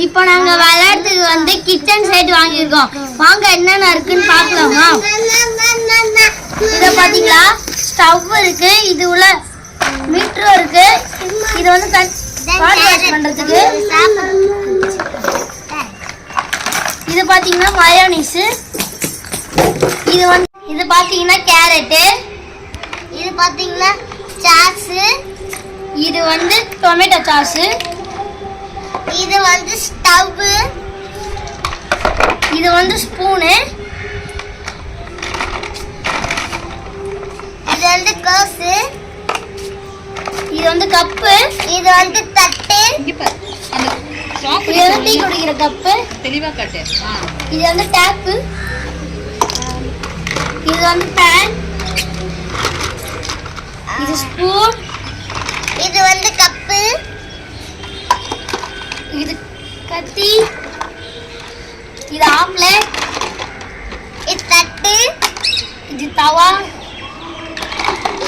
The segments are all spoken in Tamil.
இப்போ நாங்க விளையாடுறதுக்கு வந்து கிச்சன் செட் வாங்கியிருக்கோம். வாங்க என்னென்ன இருக்குன்னு பார்க்கலாமா? இதை பார்த்தீங்களா, ஸ்டவ் இருக்கு, இது உள்ள மீட்டர் இருக்கு, இது வந்து பாடி வாஷ் பண்றதுக்கு. இது பார்த்தீங்கன்னா மயோனீஸ், இது பார்த்தீங்கன்னா கேரட்டு, இது பார்த்தீங்கன்னா சாஸ், இது வந்து டொமேட்டோ சாஸ், இது வந்து ஸ்டவ், இது வந்து ஸ்பூனு, இது வந்து கோஸ், இது வந்து கப்பு, இது வந்து தட்டு, இது வந்து டீ குடிக்கிற கப்பு, தெளிவா காட்டு. இது வந்து டேப்பு, இது வந்து பேன், இது ஸ்பூன், இது வந்து கப்பு, இது கத்தி, இது ஆம்லெட், இது தட்டு, இது தவா,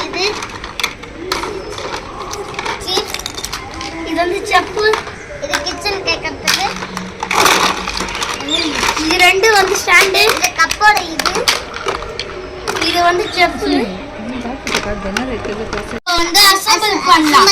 இது இது வந்து செப்பு, இது கிச்சன் கேட்கறதுக்கு, இது ரெண்டு வந்து ஸ்டாண்டு, இந்த கப்போட இது வந்து செப்பு. வந்து அசெம்பிள் பண்ணலாம்.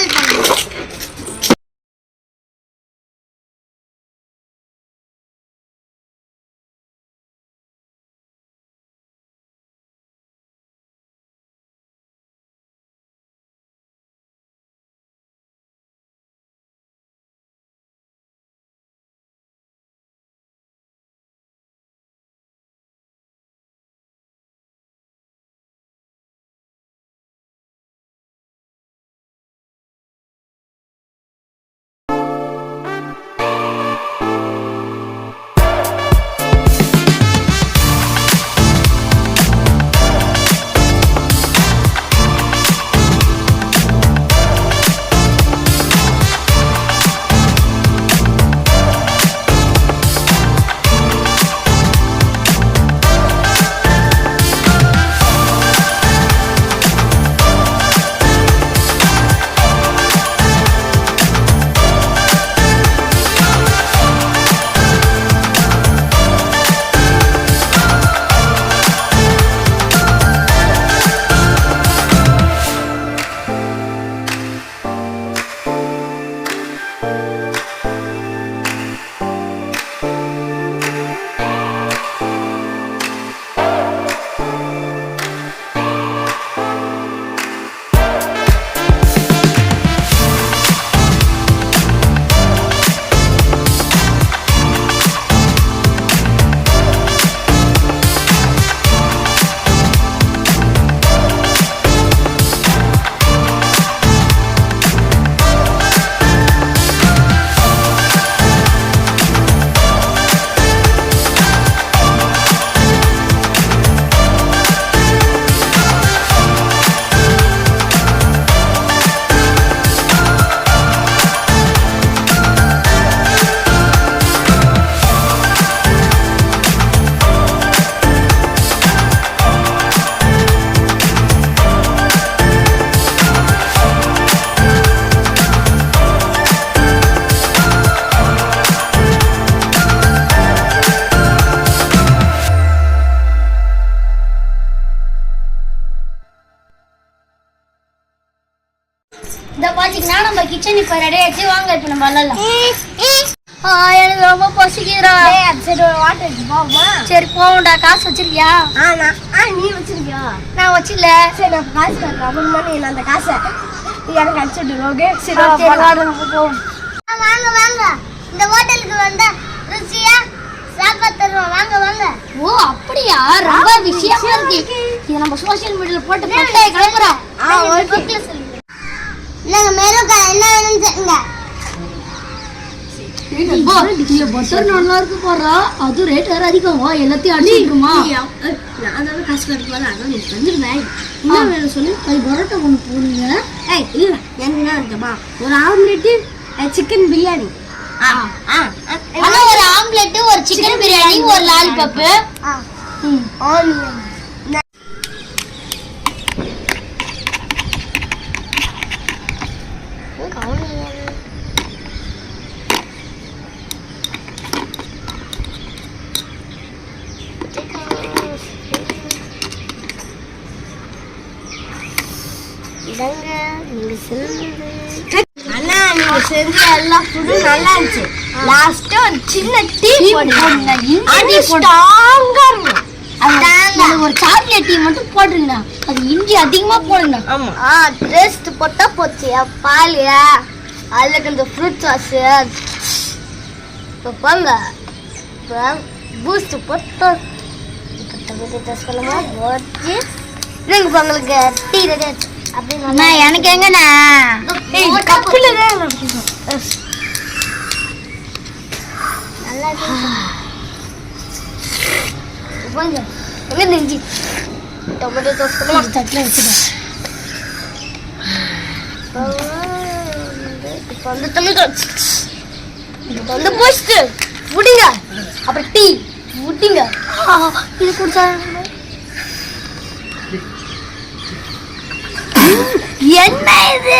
இந்த பாத்தீங்கன்னா நம்ம கிச்சன் இப்ப ரெடி ஆயிடுச்சு. வாங்க இப்ப நம்ம விளையாடலாம். எனக்கு ரொம்ப பசிக்கிறா. சரி வாட்டர் போமா. சரி போவோம்டா. காசு வச்சிருக்கியா? நீ வச்சிருக்கியா? நான் வச்சில்ல. சரி நான் காசு தரேன். அப்புறமா நீ அந்த காசை எனக்கு அடிச்சுட்டு. ஓகே சரி நம்ம போவோம். வாங்க வாங்க, இந்த ஹோட்டலுக்கு வந்தா ருசியா சாப்பாடு தருவோம். வாங்க வாங்க. ஓ அப்படியா? ரொம்ப விஷயமா இருக்கு. இது நம்ம சோஷியல் மீடியால போட்டு பட்டே கிளம்புறோம். ஓகே சொல்லுங்க. என்னங்க மேலும் என்ன வேணும்னு சொல்லுங்க. பட்டர் நல்லா இருக்கு போறா. அது ரேட் வேற அதிகம். எல்லாத்தையும் அடிச்சிருக்குமா? நான் காசு கட்டுவாங்க. அதான் நீ வந்துருந்தேன். என்ன வேணும் சொல்லு. பரோட்டா கொண்டு போறீங்க. இல்ல எனக்கு என்ன இருக்குமா, ஒரு ஆம்லெட்டு சிக்கன் பிரியாணி. ஒரு ஆம்லெட், ஒரு சிக்கன் பிரியாணி, ஒரு லாலிபாப். அண்ணா நீங்க செஞ்ச எல்லா ஃபுட்டும் நல்லா இருந்துச்சு. லாஸ்ட் ஒரு சின்ன டீ போடுங்க. அது ஸ்ட்ராங்கா இருக்கும். அது ஒரு சாக்லேட் டீ மட்டும் போடுங்க. அது இஞ்சி அதிகமா போடுங்க. ஆமா. டேஸ்ட் போட்டா போச்சு. பால் அதுல கொஞ்சம் ஃப்ரூட் சாஸ் இப்போ போங்க. இப்போ பூஸ்ட் போட்டு டேஸ்ட் பண்ணுமா போச்சு. நீங்க உங்களுக்கு டீ ரெடி ஆச்சு. அப்படின்னா எனக்கு எங்கண்ணா கப்பில் தான் நல்லா கொஞ்சம் எங்கே நெஞ்சு டொமேட்டோ டோஸ்ட் பண்ணி தட்டில் வச்சுட்டேன். இப்போ வந்து டொமேட்டோ இப்போ வந்து போஸ்ட்டு விடுங்க. அப்புறம் டீ விட்டுங்க. இது குடிச்சா என்ன இது?